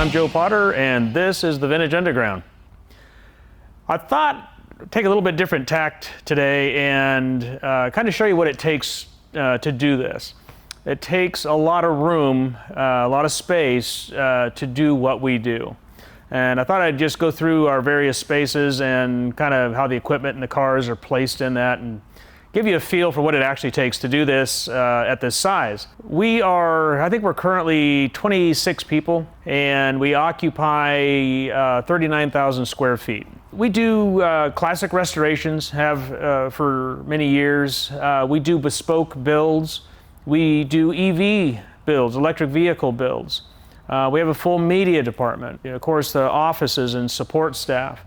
I'm Joe Potter, and this is the Vintage Underground. I thought I'd take a little bit different tact today and kind of show you what it takes to do this. It takes a lot of room, a lot of space to do what we do. And I thought I'd just go through our various spaces and kind of how the equipment and the cars are placed in that and give you a feel for what it actually takes to do this at this size. I think we're currently 26 people, and we occupy 39,000 square feet. We do classic restorations, have for many years. We do bespoke builds. We do EV builds, electric vehicle builds. We have a full media department. Of course, the offices and support staff.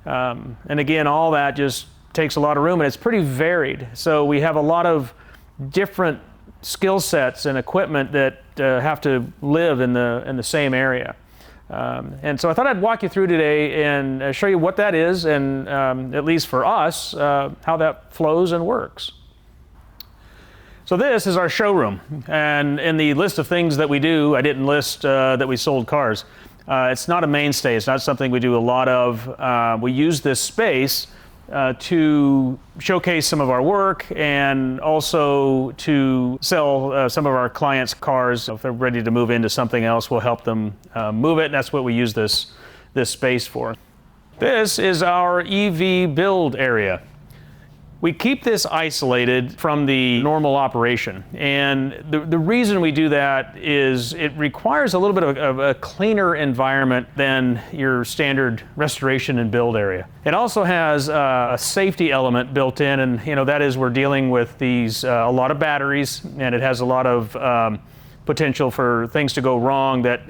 And again, all that just takes a lot of room, and it's pretty varied. So we have a lot of different skill sets and equipment that have to live in the same area. And so I thought I'd walk you through today and show you what that is, and at least for us, how that flows and works. So this is our showroom, and in the list of things that we do, I didn't list that we sold cars. It's not a mainstay. It's not something we do a lot of. We use this space to showcase some of our work and also to sell some of our clients' cars. If they're ready to move into something else, we'll help them move it, and that's what we use this space for. This is our EV build area. We keep this isolated from the normal operation, and the reason we do that is it requires a little bit of a cleaner environment than your standard restoration and build area. It also has a safety element built in, and that is we're dealing with these a lot of batteries, and it has a lot of potential for things to go wrong that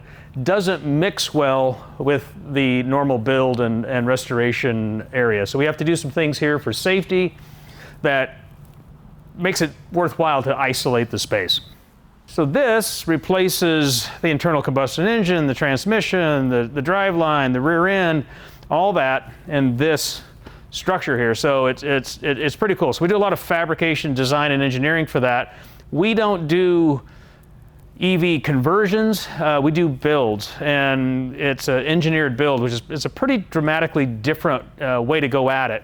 doesn't mix well with the normal build and restoration area. So we have to do some things here for safety that makes it worthwhile to isolate the space. So this replaces the internal combustion engine, the transmission, the driveline, the rear end, all that in this structure here. So it's pretty cool. So we do a lot of fabrication, design, and engineering for that. We don't do EV conversions, we do builds, and it's an engineered build, which is it's a pretty dramatically different way to go at it.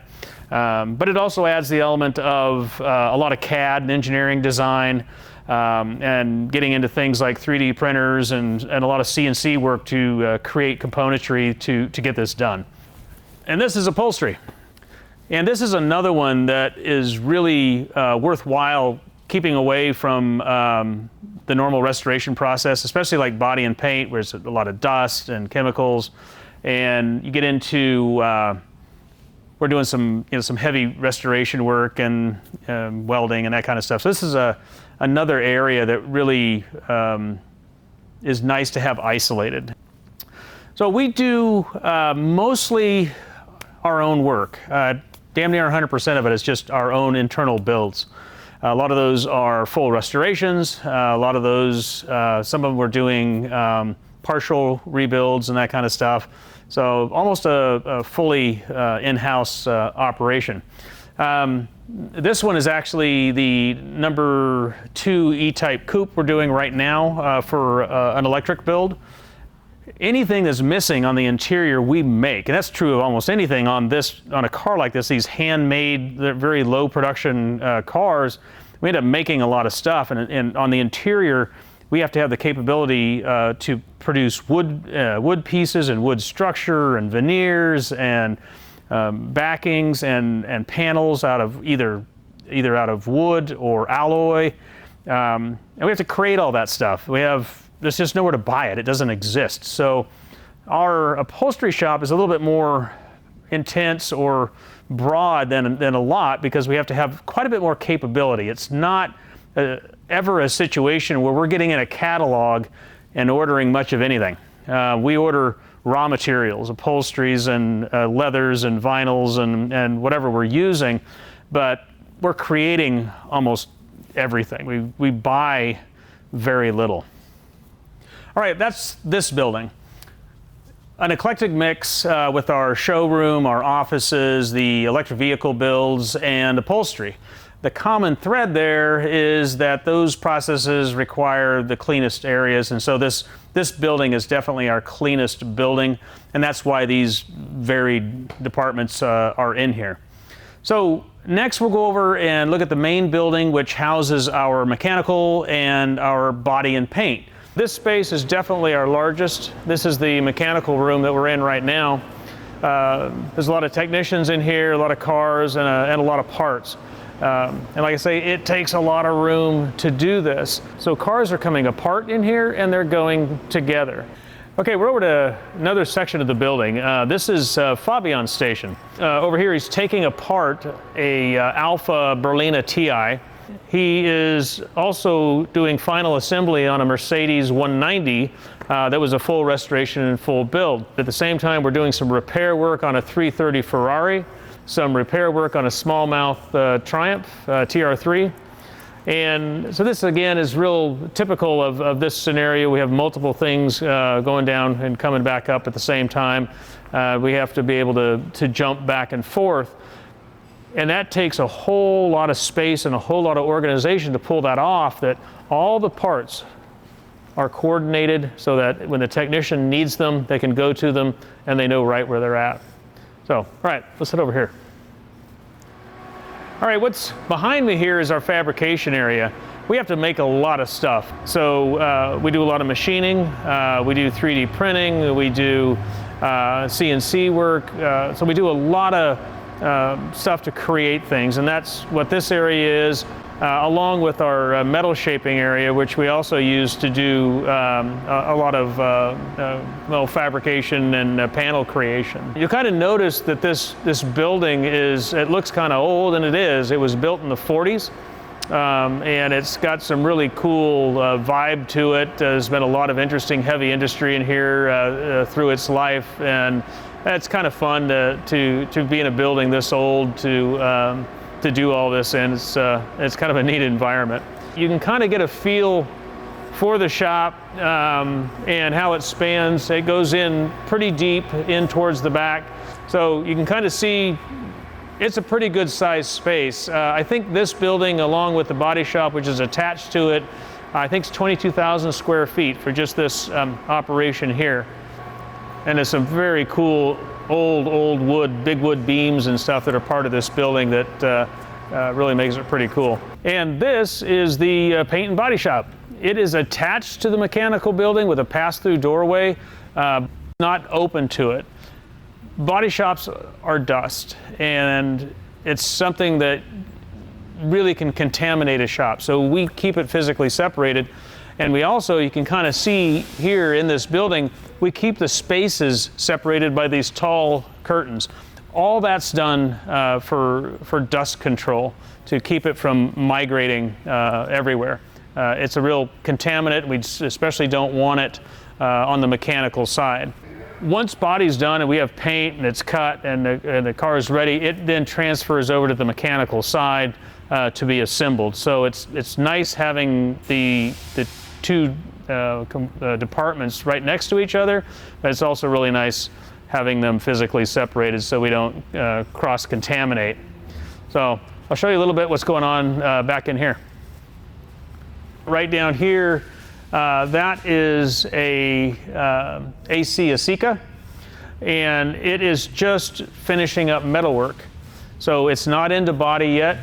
But it also adds the element of a lot of CAD and engineering design, and getting into things like 3D printers and a lot of CNC work to create componentry to get this done. And this is upholstery. And this is another one that is really worthwhile keeping away from the normal restoration process, especially like body and paint, where there's a lot of dust and chemicals. And you get into we're doing some heavy restoration work and welding and that kind of stuff. So this is another area that really is nice to have isolated. So we do mostly our own work. Damn near 100% of it is just our own internal builds. A lot of those are full restorations. A lot of those, some of them we're doing partial rebuilds and that kind of stuff. So almost a fully in-house operation. This one is actually the number 2 E-type coupe we're doing right now for an electric build. Anything that's missing on the interior we make, and that's true of almost anything on a car like this, these handmade, very low production cars, we end up making a lot of stuff, and on the interior we have to have the capability to produce wood pieces and wood structure and veneers and backings and panels out of either out of wood or alloy, and we have to create all that stuff. There's just nowhere to buy it. It doesn't exist. So our upholstery shop is a little bit more intense or broad than a lot, because we have to have quite a bit more capability. It's not ever a situation where we're getting in a catalog and ordering much of anything. We order raw materials, upholsteries and leathers and vinyls and whatever we're using, but we're creating almost everything. We buy very little. All right, that's this building. An eclectic mix with our showroom, our offices, the electric vehicle builds, and upholstery. The common thread there is that those processes require the cleanest areas, and so this building is definitely our cleanest building, and that's why these varied departments are in here. So next we'll go over and look at the main building, which houses our mechanical and our body and paint. This space is definitely our largest. This is the mechanical room that we're in right now. There's a lot of technicians in here, a lot of cars, and a lot of parts. And like I say, it takes a lot of room to do this. So cars are coming apart in here and they're going together. Okay, we're over to another section of the building. This is Fabian's station. Over here he's taking apart a Alfa Berlina TI. He is also doing final assembly on a Mercedes 190 that was a full restoration and full build. At the same time, we're doing some repair work on a 330 Ferrari, some repair work on a smallmouth Triumph TR3. And so this again is real typical of this scenario. We have multiple things going down and coming back up at the same time. We have to be able to jump back and forth. And that takes a whole lot of space and a whole lot of organization to pull that off, that all the parts are coordinated so that when the technician needs them, they can go to them and they know right where they're at. So, all right, let's head over here. All right, what's behind me here is our fabrication area. We have to make a lot of stuff. So we do a lot of machining, we do 3D printing, we do CNC work. So we do a lot of stuff to create things, and that's what this area is, along with our metal shaping area, which we also use to do a lot of metal fabrication and panel creation. You kind of notice that this building it looks kind of old, and it is. It was built in the 40s, and it's got some really cool vibe to it. There's been a lot of interesting heavy industry in here through its life, and it's kind of fun to be in a building this old to do all this in. It's kind of a neat environment. You can kind of get a feel for the shop and how it spans. It goes in pretty deep in towards the back, so you can kind of see it's a pretty good sized space. I think this building, along with the body shop, which is attached to it, I think it's 22,000 square feet for just this operation here. And there's some very cool old wood, big wood beams and stuff that are part of this building that really makes it pretty cool. And this is the paint and body shop. It is attached to the mechanical building with a pass-through doorway, not open to it. Body shops are dust, and it's something that really can contaminate a shop. So we keep it physically separated. And we also, you can kind of see here in this building, we keep the spaces separated by these tall curtains. All that's done for dust control, to keep it from migrating everywhere. It's a real contaminant. We especially don't want it on the mechanical side. Once body's done and we have paint and it's cut and the car is ready, it then transfers over to the mechanical side to be assembled. So it's nice having the two departments right next to each other, but it's also really nice having them physically separated so we don't cross-contaminate. So I'll show you a little bit what's going on back in here. Right down here, that is a AC Asica, and it is just finishing up metalwork. So it's not into body yet.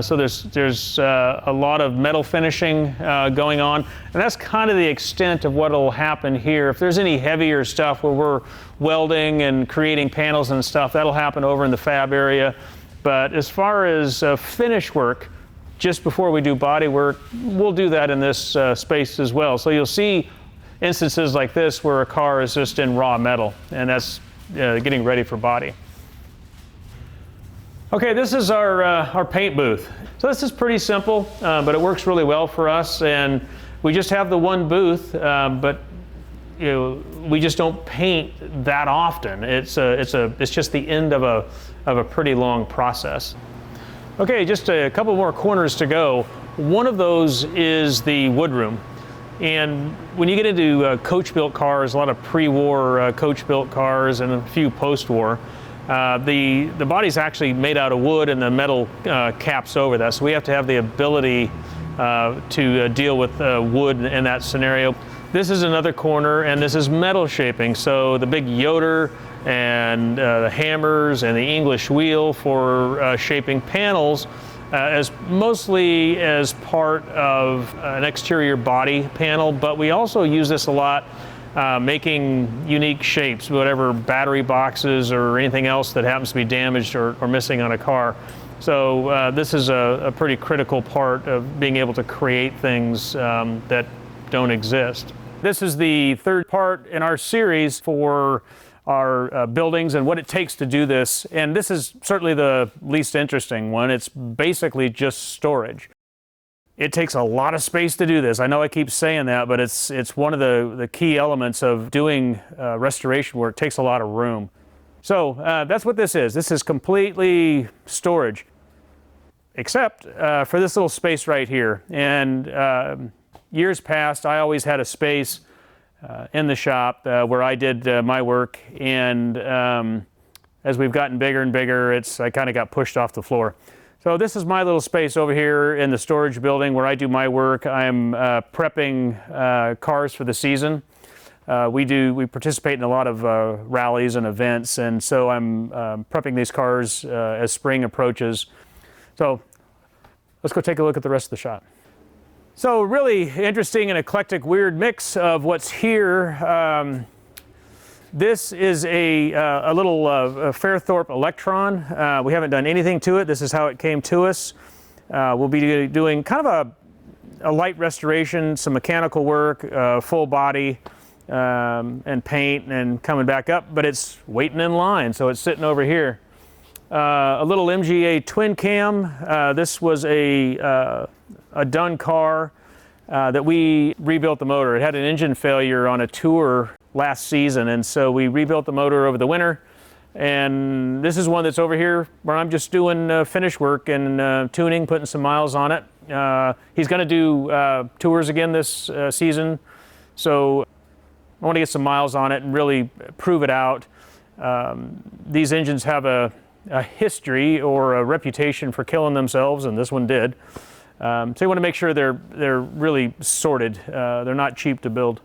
So there's a lot of metal finishing going on, and that's kind of the extent of what will happen here. If there's any heavier stuff where we're welding and creating panels and stuff, that'll happen over in the fab area. But as far as finish work, just before we do body work, we'll do that in this space as well. So you'll see instances like this where a car is just in raw metal, and that's getting ready for body. Okay, this is our paint booth. So this is pretty simple, but it works really well for us, and we just have the one booth, but we just don't paint that often. It's just the end of a pretty long process. Okay, just a couple more corners to go. One of those is the wood room. And when you get into coach-built cars, a lot of pre-war coach-built cars and a few post-war, The body's actually made out of wood and the metal caps over that, so we have to have the ability to deal with wood in that scenario. This is another corner, and this is metal shaping, so the big yoder and the hammers and the English wheel for shaping panels as mostly as part of an exterior body panel, but we also use this a lot making unique shapes, whatever battery boxes or anything else that happens to be damaged or missing on a car. So this is a pretty critical part of being able to create things that don't exist. This is the third part in our series for our buildings and what it takes to do this. And this is certainly the least interesting one. It's basically just storage. It takes a lot of space to do this. I know I keep saying that, but it's one of the key elements of doing restoration work. It takes a lot of room. So that's what this is. This is completely storage, except for this little space right here. And years past, I always had a space in the shop where I did my work, and as we've gotten bigger and bigger, I kind of got pushed off the floor. So this is my little space over here in the storage building where I do my work. I'm prepping cars for the season. We participate in a lot of rallies and events, and so I'm prepping these cars as spring approaches. So let's go take a look at the rest of the shop. So really interesting and eclectic, weird mix of what's here. This is a little Fairthorpe Electron. We haven't done anything to it. This is how it came to us. We'll be doing kind of a light restoration, some mechanical work, full body, and paint and coming back up, but it's waiting in line, so it's sitting over here. A little MGA twin cam. This was a done car that we rebuilt the motor. It had an engine failure on a tour last season, and so we rebuilt the motor over the winter. And this is one that's over here where I'm just doing finish work and tuning, putting some miles on it. He's going to do tours again this season, so I want to get some miles on it and really prove it out. These engines have a history or a reputation for killing themselves, and this one did. So you want to make sure they're really sorted. They're not cheap to build.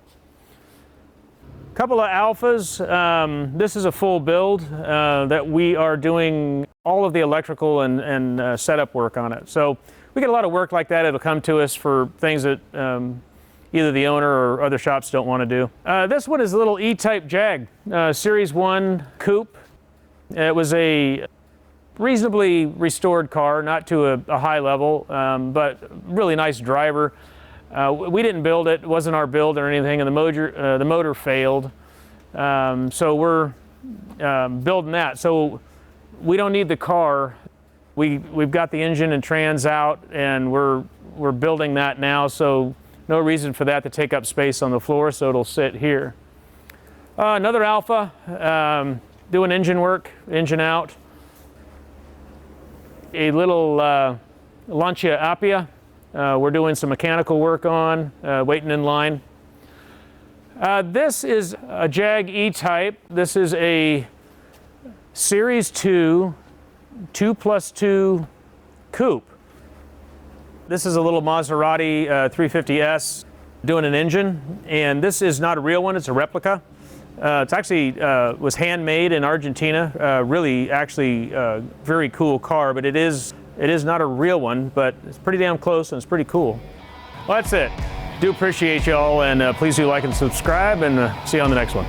Couple of alphas. This is a full build that we are doing all of the electrical and setup work on it. So we get a lot of work like that. It'll come to us for things that either the owner or other shops don't want to do. This one is a little E-type Jag, Series 1 coupe. It was a reasonably restored car, not to a high level, but really nice driver. We didn't build it. It wasn't our build or anything, and the motor failed. So we're building that. So we don't need the car. We've got the engine and trans out, and we're building that now. So no reason for that to take up space on the floor. So it'll sit here. Another Alpha, doing engine work, engine out. A little Lancia Appia. We're doing some mechanical work on, waiting in line. This is a Jag E-Type. This is a Series 2 2+2 coupe. This is a little Maserati 350S doing an engine, and this is not a real one, it's a replica. It's actually was handmade in Argentina. Really, actually, very cool car, but it is not a real one, but it's pretty damn close and it's pretty cool. Well, that's it. Do appreciate y'all, and please do like and subscribe, and see you on the next one.